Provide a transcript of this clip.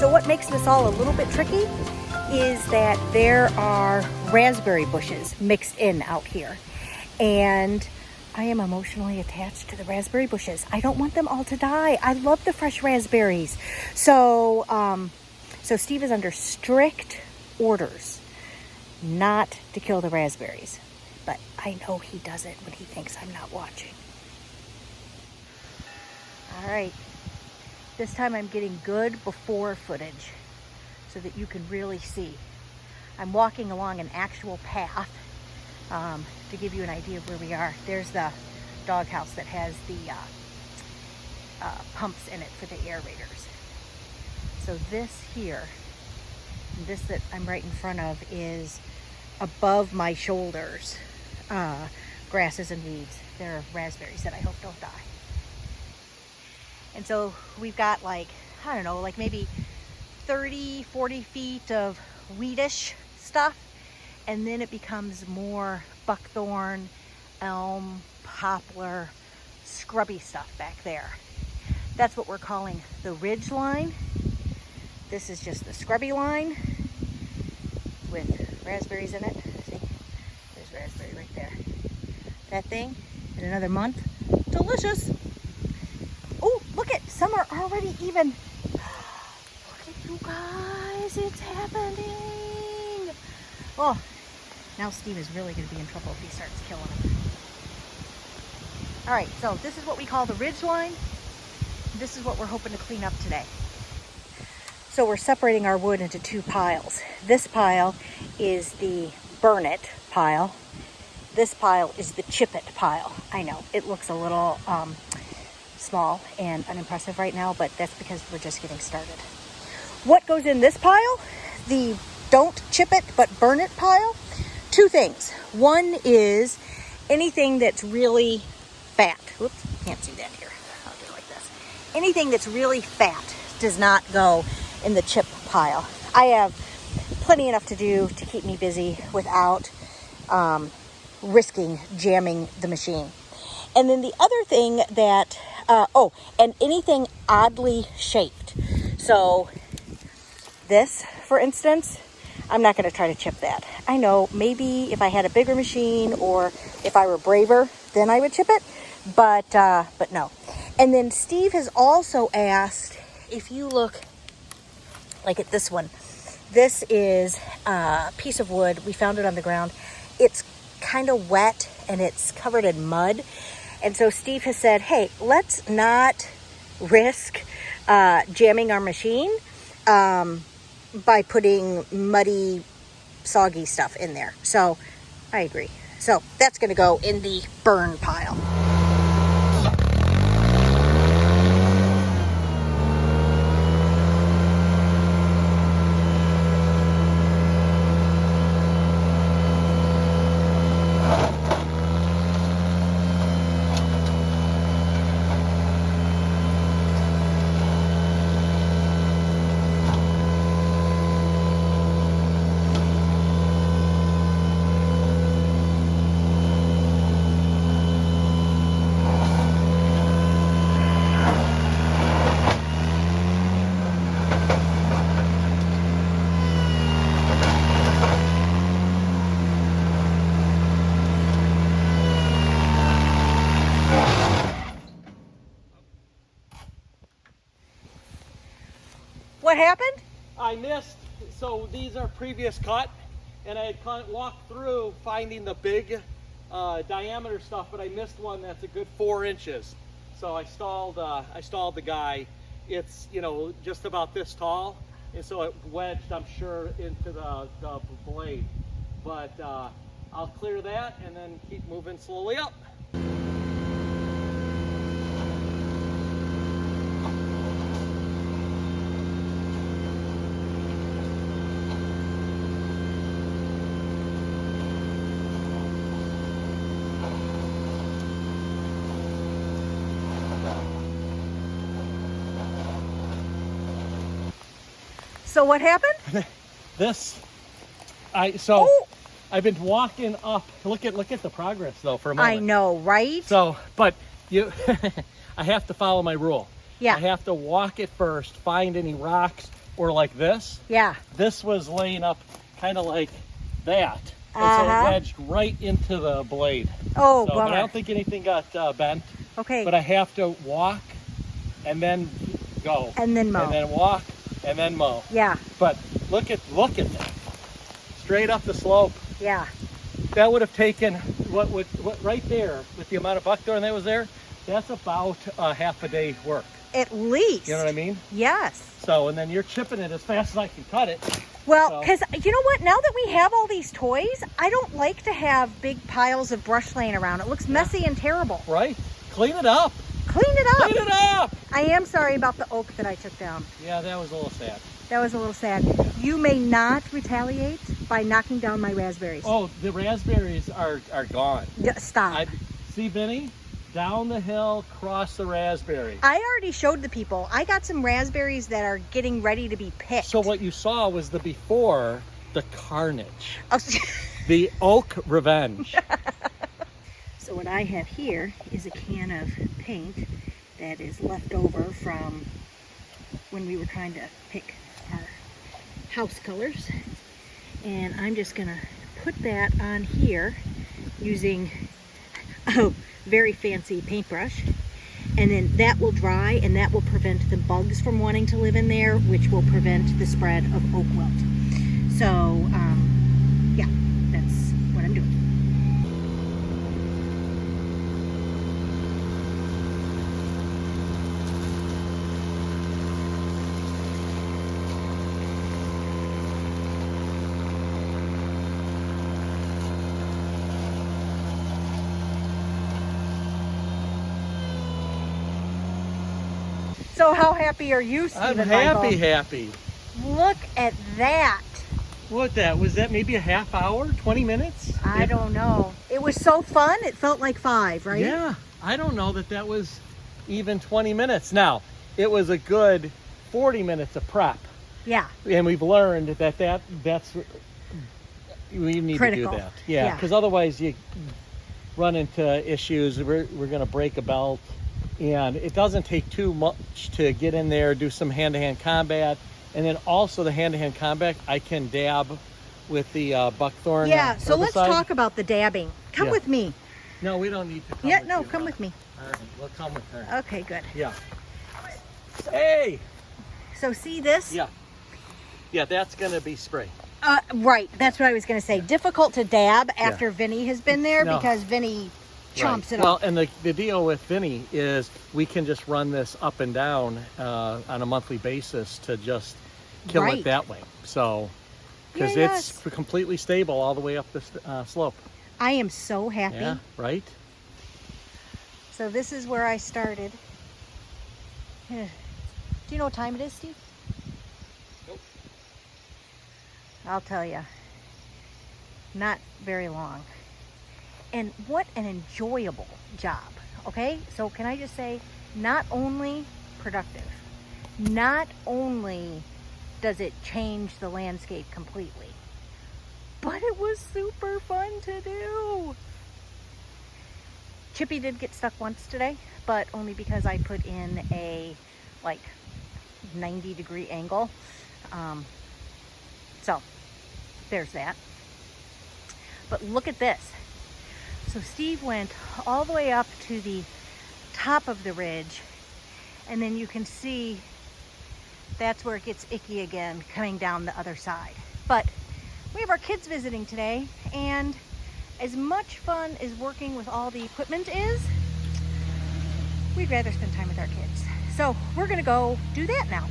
So what makes this all a little bit tricky is that there are raspberry bushes mixed in out here. And I am emotionally attached to the raspberry bushes. I don't want them all to die. I love the fresh raspberries. So Steve is under strict orders not to kill the raspberries. But I know he does it when he thinks I'm not watching. All right. This time I'm getting good before footage so that you can really see. I'm walking along an actual path. To give you an idea of where we are, there's the doghouse that has the pumps in it for the aerators. So this here, this that I'm right in front of, is above my shoulders. Grasses and weeds. There are raspberries that I hope don't die. And so we've got like, I don't know, like maybe 30, 40 feet of weedish stuff. And then it becomes more buckthorn, elm, poplar, scrubby stuff back there. That's what we're calling the ridge line. This is just the scrubby line with raspberries in it. See, there's raspberry right there. That thing in another month, delicious. Oh, look at, some are already even. Look at you guys, it's happening. Oh. Now Steve is really going to be in trouble if he starts killing them. All right, so this is what we call the ridge line. This is what we're hoping to clean up today. So we're separating our wood into two piles. This pile is the burn it pile. This pile is the chip it pile. I know, it looks a little small and unimpressive right now, but that's because we're just getting started. What goes in this pile? The don't chip it, but burn it pile. Two things. One is anything that's really fat. Oops, can't see that here. I'll do it like this. Anything that's really fat does not go in the chip pile. I have plenty enough to do to keep me busy without risking jamming the machine. And then the other thing that, and anything oddly shaped. So this, for instance, I'm not going to try to chip that. I know maybe if I had a bigger machine or if I were braver, then I would chip it, but no. And then Steve has also asked, if you look like at this one, this is a piece of wood. We found it on the ground. It's kind of wet and it's covered in mud. And so Steve has said, hey, let's not risk jamming our machine by putting muddy, soggy stuff in there. So I agree. So that's going to go in the burn pile. What happened? I missed, so these are previous cut, and I had walked through finding the big diameter stuff, but I missed one that's a good 4 inches. So I stalled the guy. It's, you know, just about this tall, and so it wedged, I'm sure, into the blade. But I'll clear that and then keep moving slowly up. So what happened? I've been walking up. Look at the progress though for a moment. I know, right? So, but you, I have to follow my rule. Yeah. I have to walk it first, find any rocks, or like this. Yeah. This was laying up kind of like that. And so it wedged right into the blade. Oh, so, bummer. but I don't think anything got bent. Okay. But I have to walk and then go. And then mow. And then walk and then mow. Yeah. But look at that. Straight up the slope. Yeah. That would have taken what right there with the amount of buckthorn that was there. That's about half a day work. At least. You know what I mean? Yes. So, and then you're chipping it as fast as I can cut it. Well, because you know what? Now that we have all these toys, I don't like to have big piles of brush laying around. It looks messy and terrible. Right? Clean it up. Clean it up. Clean it up. I am sorry about the oak that I took down. Yeah, that was a little sad. That was a little sad. You may not retaliate by knocking down my raspberries. Oh, the raspberries are gone. Stop. See, Vinny? Down the hill, cross the raspberry. I already showed the people. I got some raspberries that are getting ready to be picked. So what you saw was the before, the carnage. Oh. The oak revenge. So what I have here is a can of paint that is left over from when we were trying to pick our house colors. And I'm just gonna put that on here using very fancy paintbrush, and then that will dry and that will prevent the bugs from wanting to live in there, which will prevent the spread of oak wilt. So yeah, that's what I'm doing. So how happy are you, Stephen? I'm happy. Look at that. What was that maybe a half hour, 20 minutes? I don't know. It was so fun. It felt like 5, right? Yeah, I don't know that was even 20 minutes. Now, it was a good 40 minutes of prep. Yeah. And we've learned that's we need critical. To do that. Yeah, because otherwise you run into issues. We're going to break a belt. And it doesn't take too much to get in there, do some hand-to-hand combat. And then also the hand-to-hand combat, I can dab with the buckthorn. Yeah, so let's herbicide. talk about the dabbing. Come with me. No, we don't need to come with you, come with me. All right, we'll come with her. Okay, good. Yeah. Hey! So see this? Yeah. Yeah, that's going to be spray. Right, that's what I was going to say. Difficult to dab after Vinny has been there because Vinny chomps it Well, up. and the deal with Vinny is we can just run this up and down on a monthly basis to just kill it that way. So, because it's completely stable all the way up the slope. I am so happy. Yeah, right? So this is where I started. Do you know what time it is, Steve? Nope. I'll tell you. Not very long. And what an enjoyable job, okay? So can I just say, not only productive, not only does it change the landscape completely, but it was super fun to do. Chippy did get stuck once today, but only because I put in a like 90-degree angle. So there's that. But look at this. So Steve went all the way up to the top of the ridge, and then you can see that's where it gets icky again, coming down the other side. But we have our kids visiting today, and as much fun as working with all the equipment is, we'd rather spend time with our kids. So we're gonna go do that now.